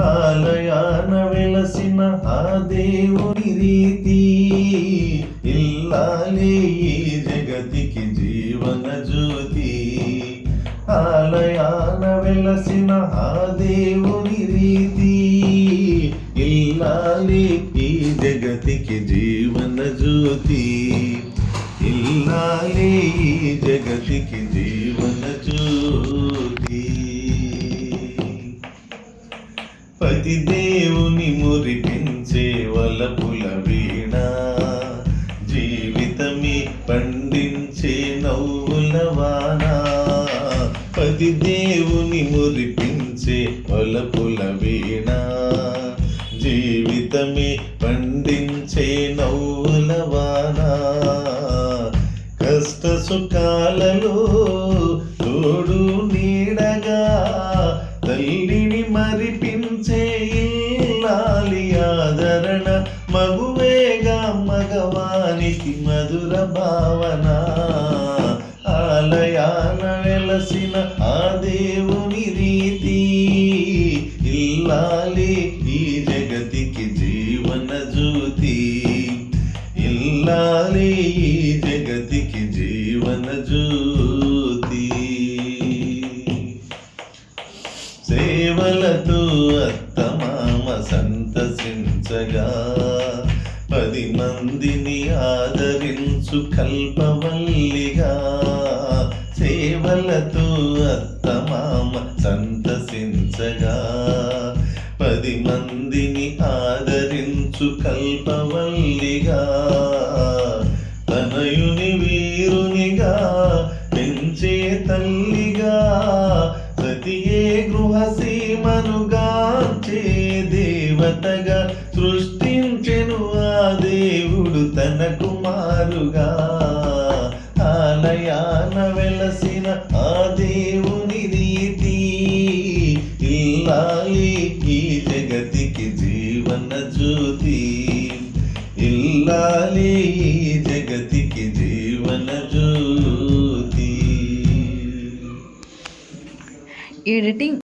ఆలయాన వెలసిన ఆ దేవుని రీతి ఇల్లాలే ఈ జగతికి జీవన జ్యోతి. ఆలయాన వెలసిన ఆ దేవుని రీతి ఇల్లాలే ఈ జగతికి జీవన జ్యోతి. ఇల్లాలే ఈ జగతికి జీవన జ్యోతి. పతి దేవుని మురిపించే వలపుల వీణ, జీవితమే పండించే నవ్వుల వాన. పతి దేవుని మురిపించే వలపుల వీణ, జీవితమే పండించే నవ్వుల వాన. కష్ట సుఖాలలో తోడు నీడగా తల్లిని మరిపించే ఇల్లాలి ఆదరణ. మగువేగా మగవానికి మధుర భావన. ఆలయాన వెలసిన ఆ దేవుని రీతి ఇల్లాలి ఈ జగతికి జీవన జ్యోతి. ఇల్లాలి ఈ జగతికి జీవన జ్యోతి. సేవలతో అత్తమామ సంతసించగా 10 మందిని ఆదరించు కల్పవల్లిగా. సేవలతో అత్తమామ సంతసించగా 10 మందిని ఆదరించు కల్పవల్లిగా. తనయుని వీరునిగా పెంచే తల్లిగా, సతియే గృహసీమనుగాంచే దేవతగా సృష్టించెను ఆ దేవుడు తన కుమారుగా. ఆలయాన వెలసిన ఆ దేవుని రీతి ఇల్లాలి ఈ జగతికి జీవన జ్యోతి. ఇల్లాలి ఈ జగతికి జీవన జ్యోతి. ఎడిటింగ్